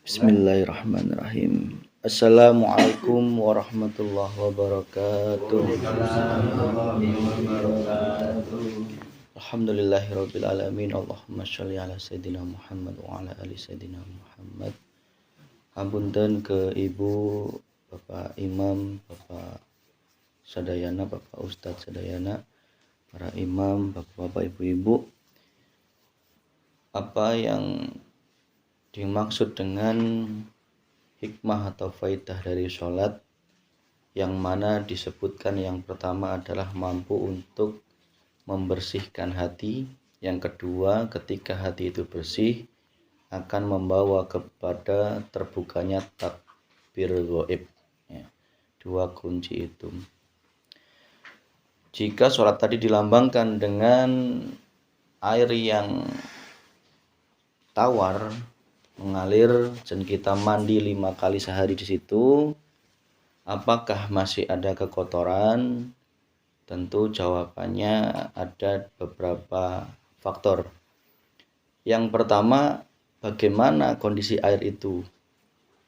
Bismillahirrahmanirrahim. Assalamualaikum warahmatullahi wabarakatuh. Alhamdulillahirabbil alamin. Allahumma sholli ala sayidina Muhammad wa ala ali sayidina Muhammad. Hapunten ke Ibu, Bapak Imam, Bapak Sadayana, Bapak Ustadz Sadayana, para imam, Bapak-bapak, Ibu-ibu. Apa yang dimaksud dengan hikmah atau faidah dari sholat, yang mana disebutkan yang pertama adalah mampu untuk membersihkan hati, yang kedua ketika hati itu bersih akan membawa kepada terbukanya takbir ghaib, ya. Dua kunci itu. Jika sholat tadi dilambangkan dengan air yang tawar mengalir dan kita mandi 5 kali sehari di situ, apakah masih ada kekotoran? Tentu jawabannya ada beberapa faktor. Yang pertama, bagaimana kondisi air itu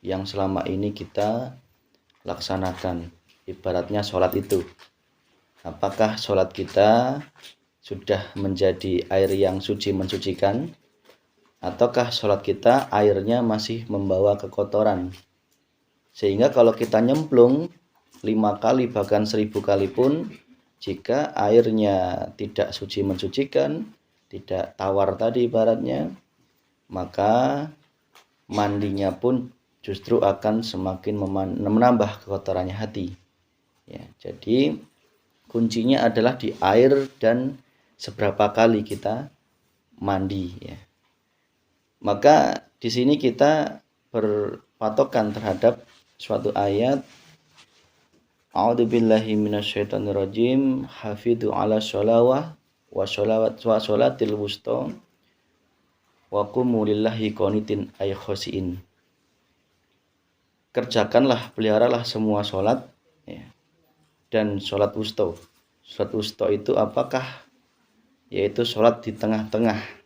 yang selama ini kita laksanakan, ibaratnya sholat itu. Apakah sholat kita sudah menjadi air yang suci mensucikan, ataukah sholat kita airnya masih membawa kekotoran, sehingga kalau kita nyemplung 5 kali bahkan 1000 kali pun, jika airnya tidak suci mensucikan, tidak tawar tadi ibaratnya, maka mandinya pun justru akan semakin menambah kekotorannya hati, ya. Jadi kuncinya adalah di air dan seberapa kali kita mandi, ya. Maka di sini kita berpatokan terhadap suatu ayat, A'udzubillahi minasyaitonirrajim, hafidhu ala sholawah wa sholatil wusta wa qumu lillahi qanitin ay khosiin. Kerjakanlah, peliharalah semua sholat, ya, dan sholat wusta. Sholat wusta itu apakah? Yaitu sholat di tengah-tengah.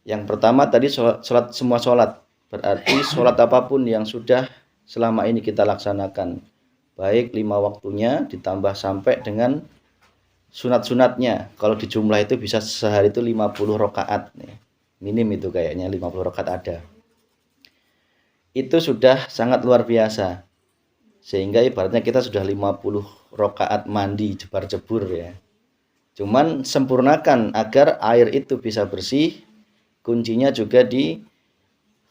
Yang pertama tadi sholat semua sholat, berarti sholat apapun yang sudah selama ini kita laksanakan, baik 5 waktunya ditambah sampai dengan sunat-sunatnya. Kalau dijumlah itu bisa sehari itu 50 rakaat, minim itu kayaknya 50 rakaat ada. Itu sudah sangat luar biasa, sehingga ibaratnya kita sudah 50 rakaat mandi jebar-jebur, ya. Cuman sempurnakan agar air itu bisa bersih. Kuncinya juga di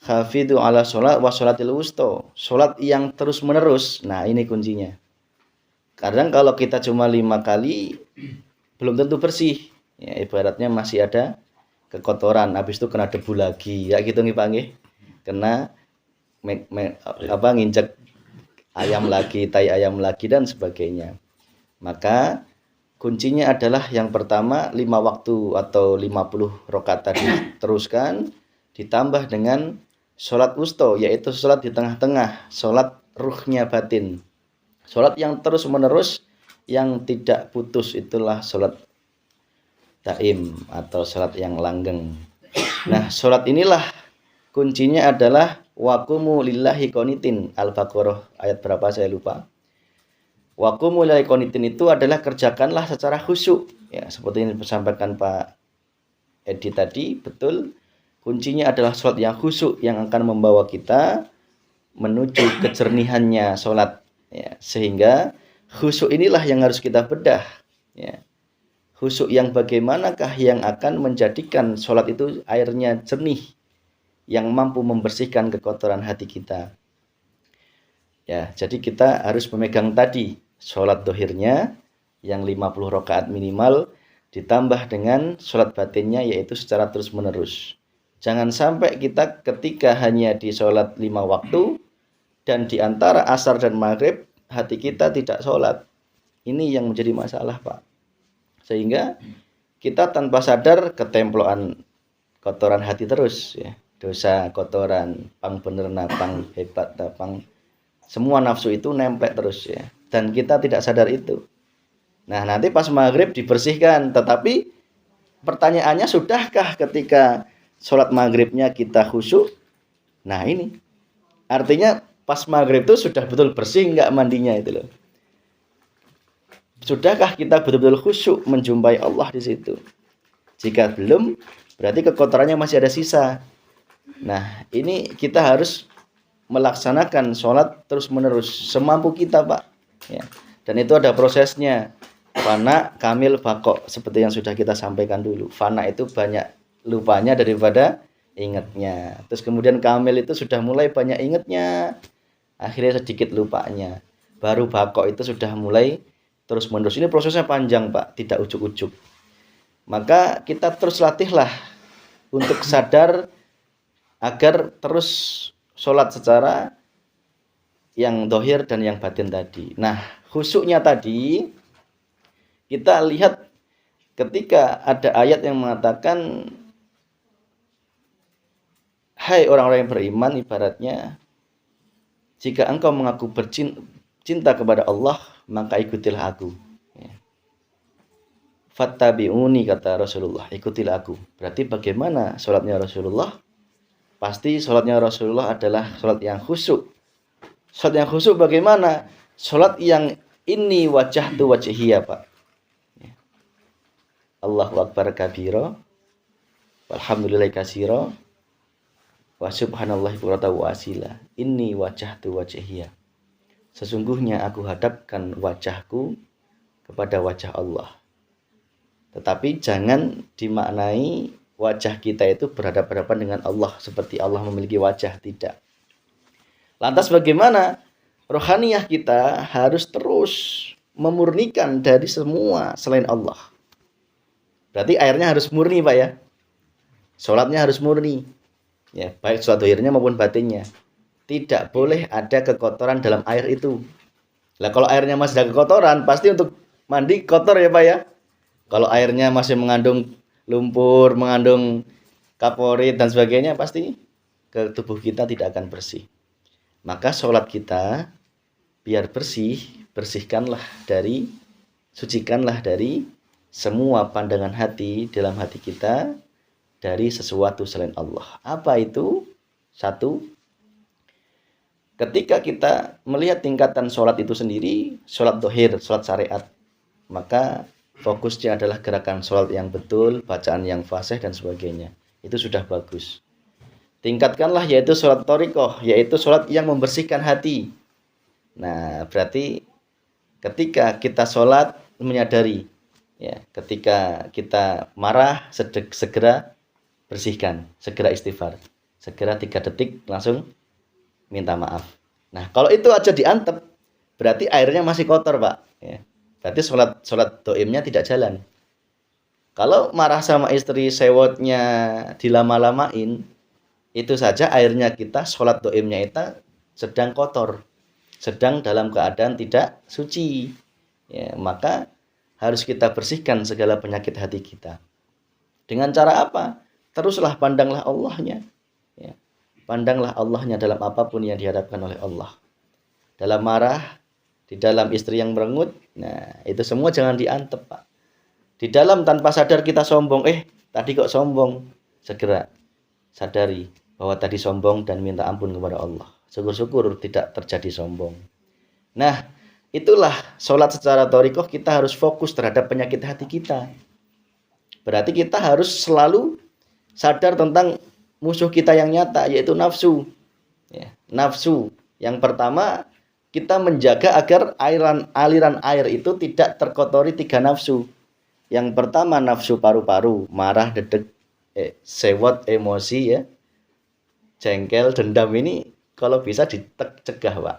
hafidhu ala sholat wa sholatil wusta, sholat yang terus menerus. Nah, ini kuncinya. Kadang kalau kita cuma 5 kali belum tentu bersih, ya, ibaratnya masih ada kekotoran, habis itu kena debu lagi, ya gitu nih Pak nggih. Kena nginjek ayam lagi, tai ayam lagi dan sebagainya. Maka kuncinya adalah yang pertama 5 waktu atau 50 rakaat tadi teruskan, ditambah dengan sholat wusta, yaitu sholat di tengah-tengah, sholat ruhnya batin, sholat yang terus menerus, yang tidak putus, itulah sholat daim atau sholat yang langgeng. Nah, sholat inilah kuncinya adalah waqumu lillahi qanitin. Al-Baqarah ayat berapa saya lupa. Waqumu lillahi qanitin itu adalah kerjakanlah secara khusyuk, ya, seperti yang disampaikan Pak Edi tadi, betul. Kuncinya adalah sholat yang khusyuk yang akan membawa kita menuju kejernihannya sholat, ya. Sehingga khusyuk inilah yang harus kita bedah, ya. Khusyuk yang bagaimanakah yang akan menjadikan sholat itu airnya jernih, yang mampu membersihkan kekotoran hati kita, ya. Jadi kita harus memegang tadi sholat dohirnya yang 50 rakaat minimal, ditambah dengan sholat batinnya, yaitu secara terus menerus. Jangan sampai kita ketika hanya di sholat 5 waktu dan di antara asar dan maghrib hati kita tidak sholat. Ini yang menjadi masalah, Pak. Sehingga kita tanpa sadar ketemploan kotoran hati terus, ya. Dosa, kotoran, pang bener pang hebat pang, semua nafsu itu nempel terus, ya. Dan kita tidak sadar itu. Nah, nanti pas maghrib dibersihkan, tetapi pertanyaannya, sudahkah ketika sholat maghribnya kita khusyuk? Nah ini, artinya pas maghrib itu sudah betul bersih nggak mandinya itu loh. Sudahkah kita betul-betul khusyuk menjumpai Allah di situ? Jika belum, berarti kekotorannya masih ada sisa. Nah ini kita harus melaksanakan sholat terus-menerus semampu kita, Pak. Ya. Dan itu ada prosesnya. Fana, kamil, bako. Seperti yang sudah kita sampaikan dulu. Fana itu banyak lupanya daripada ingatnya. Terus kemudian kamil itu sudah mulai banyak ingatnya, akhirnya sedikit lupanya. Baru bako itu sudah mulai terus-menerus. Ini prosesnya panjang, Pak. Tidak ujuk-ujuk. Maka kita terus latihlah untuk sadar agar terus sholat secara yang dohir dan yang batin tadi. Nah, khusyuknya tadi kita lihat ketika ada ayat yang mengatakan, hai orang-orang yang beriman, ibaratnya jika engkau mengaku cinta kepada Allah, maka ikutilah aku. Fattabi'uni, kata Rasulullah, ikutilah aku. Berarti bagaimana sholatnya Rasulullah? Pasti sholatnya Rasulullah adalah sholat yang khusyuk. Sholat yang khusyuk bagaimana? Sholat yang ini wajah tu wajhiyah, Pak. Allahu Akbar kabira, walhamdulillahi katsira, wa subhanallahi bukratan wa asila. Ini wajah tu wajhiyah. Sesungguhnya aku hadapkan wajahku kepada wajah Allah. Tetapi jangan dimaknai wajah kita itu berhadapan-hadapan dengan Allah seperti Allah memiliki wajah, tidak. Lantas bagaimana? Rohaniyah kita harus terus memurnikan dari semua selain Allah. Berarti airnya harus murni, Pak ya. Sholatnya harus murni. Ya, baik sholat dohirnya maupun batinnya. Tidak boleh ada kekotoran dalam air itu. Lah kalau airnya masih ada kekotoran, pasti untuk mandi kotor ya, Pak ya. Kalau airnya masih mengandung lumpur, mengandung kaporit dan sebagainya, pasti ke tubuh kita tidak akan bersih. Maka sholat kita biar bersih, sucikanlah dari semua pandangan hati dalam hati kita dari sesuatu selain Allah. Apa itu? Satu, ketika kita melihat tingkatan sholat itu sendiri, sholat dohir, sholat syariat, maka fokusnya adalah gerakan sholat yang betul, bacaan yang fasih dan sebagainya. Itu sudah bagus. Tingkatkanlah yaitu sholat thariqah, yaitu sholat yang membersihkan hati. Nah, berarti ketika kita sholat menyadari, ya, ketika kita marah segera bersihkan, segera istighfar, segera 3 detik langsung minta maaf. Nah, kalau itu aja diantep, berarti airnya masih kotor, Pak. Ya. Berarti sholat doimnya tidak jalan. Kalau marah sama istri, sewotnya dilama-lamain, itu saja airnya kita, sholat doimnya itu sedang kotor, sedang dalam keadaan tidak suci. Ya, maka harus kita bersihkan segala penyakit hati kita. Dengan cara apa? Teruslah pandanglah Allahnya. Ya. Pandanglah Allahnya dalam apapun yang dihadapkan oleh Allah. Dalam marah, di dalam istri yang merengut, nah itu semua jangan diantep, Pak. Di dalam tanpa sadar kita sombong, tadi kok sombong, segera sadari bahwa tadi sombong dan minta ampun kepada Allah. Syukur-syukur tidak terjadi sombong. Nah, itulah sholat secara thariqah, kita harus fokus terhadap penyakit hati kita. Berarti kita harus selalu sadar tentang musuh kita yang nyata, yaitu nafsu. Ya, nafsu. Yang pertama, kita menjaga agar aliran air itu tidak terkotori 3 nafsu. Yang pertama nafsu paru-paru, marah, dedek, sewot, emosi, ya, jengkel, dendam ini kalau bisa dicegah, Pak.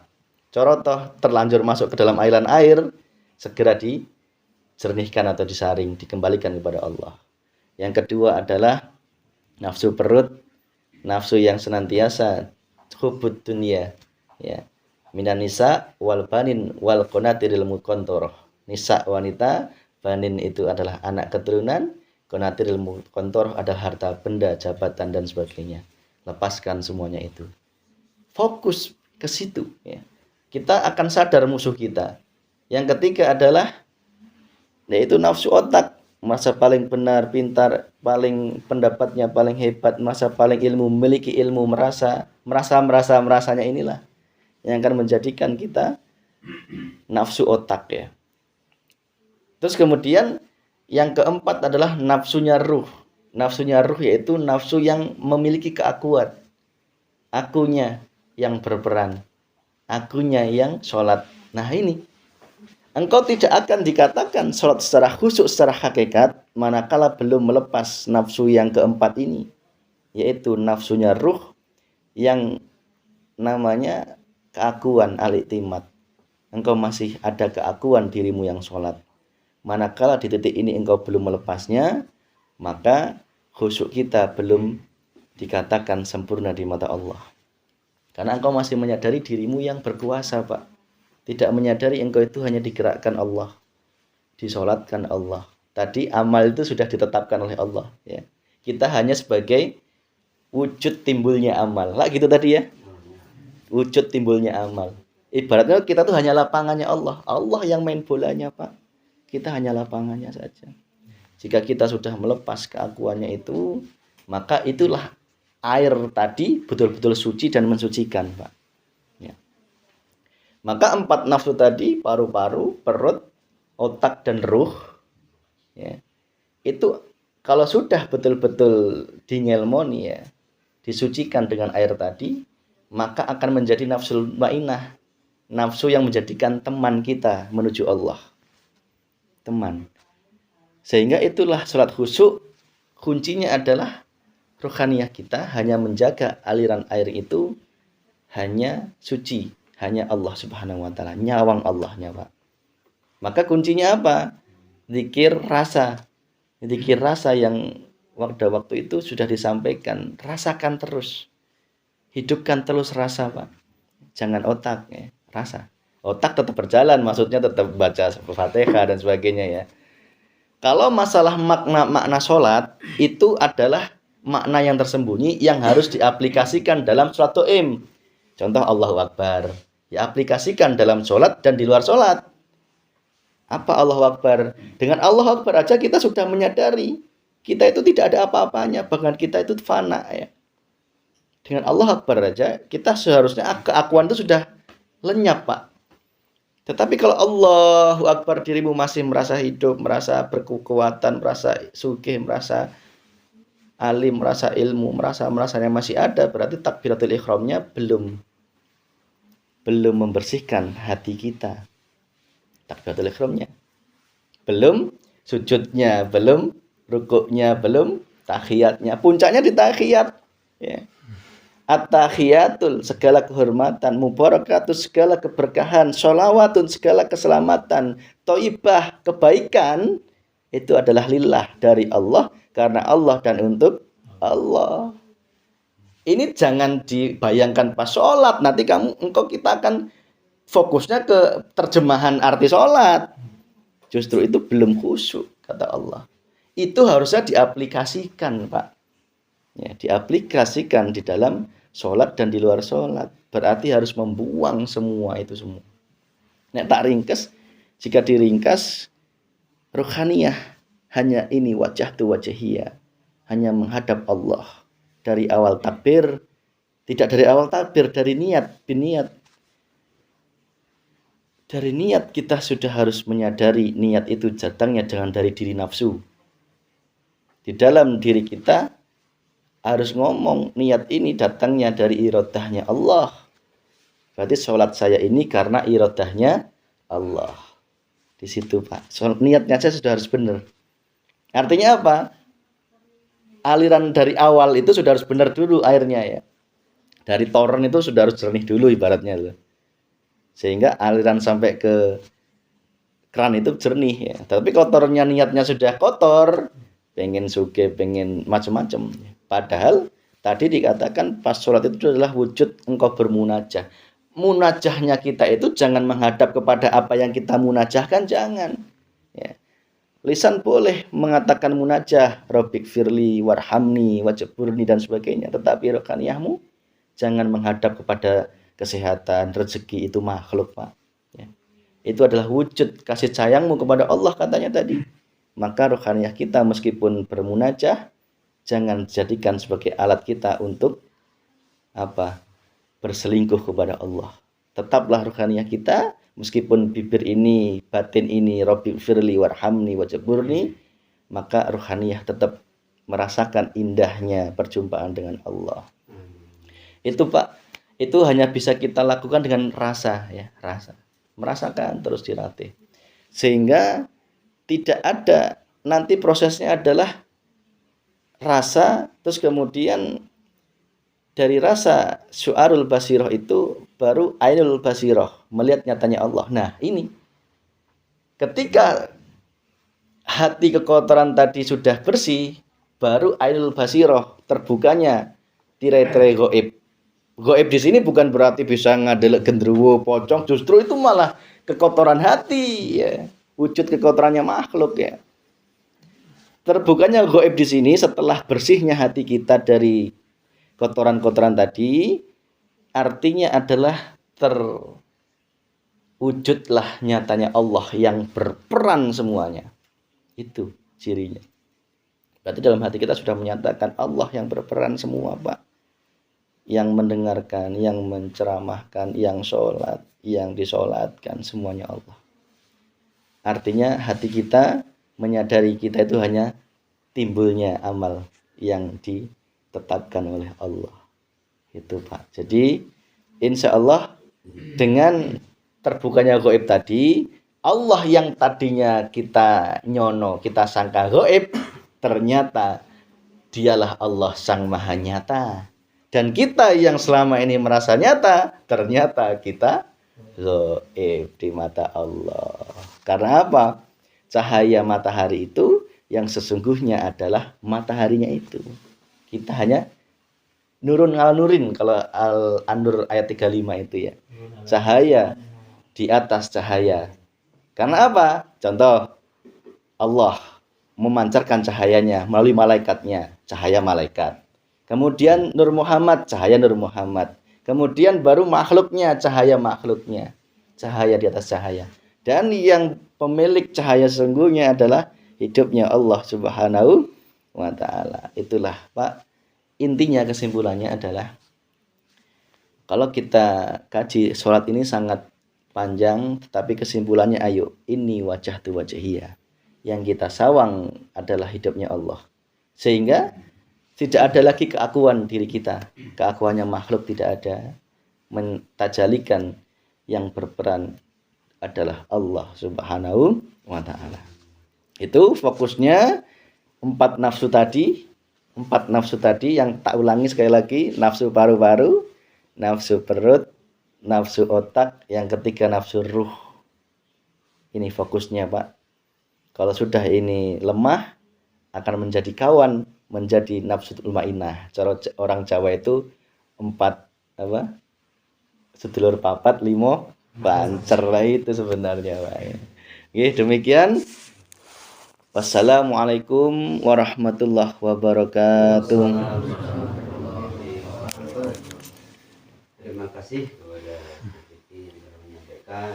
Corotoh terlanjur masuk ke dalam aliran air, segera dijernihkan atau disaring, dikembalikan kepada Allah. Yang kedua adalah nafsu perut, nafsu yang senantiasa hubbud dunia, ya. Minan nisa wal banin wal qanatiril muqantarah. Nisa wanita, banin itu adalah anak keturunan, qanatiril muqantarah adalah harta benda, jabatan dan sebagainya. Lepaskan semuanya itu. Fokus ke situ, ya. Kita akan sadar musuh kita. Yang ketiga adalah yaitu nafsu otak, merasa paling benar, pintar, paling pendapatnya paling hebat, merasa paling ilmu, memiliki ilmu, merasanya inilah yang akan menjadikan kita nafsu otak ya. Terus kemudian yang keempat adalah nafsunya ruh. Nafsunya ruh yaitu nafsu yang memiliki keakuan. Akunya yang berperan. Akunya yang sholat. Nah ini, engkau tidak akan dikatakan sholat secara khusyuk, secara hakikat, manakala belum melepas nafsu yang keempat ini. Yaitu nafsunya ruh yang namanya keakuan al-i'timad. Engkau masih ada keakuan dirimu yang sholat. Manakala di titik ini engkau belum melepasnya, maka khusyuk kita belum dikatakan sempurna di mata Allah. Karena engkau masih menyadari dirimu yang berkuasa, Pak. Tidak menyadari engkau itu hanya digerakkan Allah, disolatkan Allah. Tadi amal itu sudah ditetapkan oleh Allah. Ya. Kita hanya sebagai wujud timbulnya amal. Lah gitu tadi ya. Wujud timbulnya amal. Ibaratnya kita tuh hanya lapangannya Allah. Allah yang main bolanya, Pak. Kita hanya lapangannya saja. Jika kita sudah melepas keakuannya itu, maka itulah air tadi betul-betul suci dan mensucikan, Pak. Ya. Maka 4 nafsu tadi, paru-paru, perut, otak, dan ruh, ya, itu kalau sudah betul-betul dinyelmoni ya, disucikan dengan air tadi, maka akan menjadi nafsul ma'inah, nafsu yang menjadikan teman kita menuju Allah. Teman. Sehingga itulah sholat khusyuk, kuncinya adalah rohaniyah kita hanya menjaga aliran air itu hanya suci, hanya Allah Subhanahu wa taala, nyawang Allahnya, Pak. Maka kuncinya apa? Zikir rasa. Zikir rasa yang waktu itu sudah disampaikan, rasakan terus. Hidupkan terus rasa, Pak. Jangan otak ya, rasa. Otak tetap berjalan, maksudnya tetap baca Fatihah dan sebagainya ya. Kalau masalah makna sholat, itu adalah makna yang tersembunyi yang harus diaplikasikan dalam sholat to'im. Contoh Allahu Akbar. Ya aplikasikan dalam sholat dan di luar sholat. Apa Allahu Akbar? Dengan Allahu Akbar aja kita sudah menyadari kita itu tidak ada apa-apanya, bahkan kita itu fana ya. Dengan Allah Akbar aja kita seharusnya keakuan itu sudah lenyap, Pak. Tetapi kalau Allahu Akbar dirimu masih merasa hidup, merasa berkekuatan, merasa sugih, merasa alim, merasa ilmu, merasanya masih ada, berarti takbiratul ihramnya belum membersihkan hati kita. Takbiratul ihramnya belum, sujudnya belum, rukuknya belum, tahiyatnya, puncaknya di tahiyat ya. At-tahiyatul segala kehormatan, mubarakatus segala keberkahan, sholawatun segala keselamatan, thayyibah kebaikan itu adalah lillah dari Allah, karena Allah dan untuk Allah. Ini jangan dibayangkan pas sholat, nanti kita akan fokusnya ke terjemahan arti sholat. Justru itu belum khusyuk, kata Allah. Itu harusnya diaplikasikan, Pak. Ya, diaplikasikan di dalam sholat dan di luar sholat. Berarti harus membuang semua itu semua. Nek tak ringkas, jika diringkas, rohaniyah hanya ini wajah tu wajahiyah, hanya menghadap Allah dari awal takbir, tidak dari awal takbir, dari niat, biniat. Dari niat kita sudah harus menyadari niat itu datangnya jangan dari diri nafsu. Di dalam diri kita harus ngomong niat ini datangnya dari iradahnya Allah. Berarti sholat saya ini karena iradahnya Allah. Di situ, Pak. Niatnya saya sudah harus benar. Artinya apa? Aliran dari awal itu sudah harus benar dulu airnya ya. Dari toren itu sudah harus jernih dulu ibaratnya loh. Sehingga aliran sampai ke keran itu jernih ya. Tapi kotornya niatnya sudah kotor, pengen suge, pengen macam-macam. Padahal tadi dikatakan pas sholat itu adalah wujud engkau bermunajah. Munajahnya kita itu jangan menghadap kepada apa yang kita munajahkan, jangan. Ya. Lisan boleh mengatakan munajah, Rabbik firli, warhamni, wajburni dan sebagainya. Tetapi rokaniyahmu jangan menghadap kepada kesehatan, rezeki itu makhluk, Pak. Ya. Itu adalah wujud kasih sayangmu kepada Allah katanya tadi. maka rohaniyah kita meskipun bermunajah, jangan jadikan sebagai alat kita untuk berselingkuh kepada Allah. Tetaplah rohaniyah kita, meskipun bibir ini, batin ini, Rabbi firli warhamni wajaburni, maka rohaniyah tetap merasakan indahnya perjumpaan dengan Allah. Itu Pak, itu hanya bisa kita lakukan dengan rasa ya, rasa. Merasakan terus dilatih. Sehingga tidak ada, nanti prosesnya adalah rasa, terus kemudian dari rasa syu'arul basiroh itu baru ainul basiroh, melihat nyatanya Allah. Nah ini, ketika hati kekotoran tadi sudah bersih, baru ainul basiroh, terbukanya tirai-tirai goib. Goib di sini bukan berarti bisa ngadelek gendruwo, pocong, justru itu malah kekotoran hati ya. Wujud kekotorannya makhluk ya. Terbukanya goib di sini setelah bersihnya hati kita dari kotoran-kotoran tadi, artinya adalah terwujudlah nyatanya Allah yang berperan semuanya. Itu cirinya. Berarti dalam hati kita sudah menyatakan Allah yang berperan semua, Pak. Yang mendengarkan, yang menceramahkan, yang sholat, yang disolatkan, semuanya Allah. Artinya hati kita menyadari kita itu hanya timbulnya amal yang ditetapkan oleh Allah. Itu Pak. Jadi insya Allah dengan terbukanya gaib tadi, Allah yang tadinya kita nyono, kita sangka gaib, ternyata dialah Allah sang maha nyata. Dan kita yang selama ini merasa nyata, ternyata kita gaib di mata Allah. Karena apa? Cahaya matahari itu yang sesungguhnya adalah mataharinya itu. Kita hanya nurun al-nurin, kalau Al-An-Nur ayat 35 itu ya. Cahaya di atas cahaya. Karena apa? Contoh, Allah memancarkan cahayanya melalui malaikatnya, cahaya malaikat. Kemudian Nur Muhammad, cahaya Nur Muhammad. Kemudian baru makhluknya, cahaya makhluknya. Cahaya di atas cahaya. Dan yang pemilik cahaya sesungguhnya adalah hidupnya Allah Subhanahu wa ta'ala. Itulah Pak, intinya kesimpulannya adalah, kalau kita kaji sholat ini sangat panjang, tetapi kesimpulannya ayo, ini wajah tu wajahiyah. Yang kita sawang adalah hidupnya Allah. Sehingga tidak ada lagi keakuan diri kita. Keakuannya makhluk tidak ada. Mentajalikan yang berperan adalah Allah Subhanahu wa ta'ala. Itu fokusnya 4 nafsu tadi. 4 nafsu tadi yang tak ulangi sekali lagi. Nafsu paru-paru, nafsu perut, nafsu otak, yang ketiga nafsu ruh. Ini fokusnya Pak. Kalau sudah ini lemah, akan menjadi kawan, menjadi nafsu mutmainnah. Cara orang Jawa itu 4 sedulur papat 5 bancer lah itu sebenarnya Pak. Oke, demikian. Wassalamualaikum warahmatullahi wabarakatuh. Terima kasih kepada yang telah menyampaikan.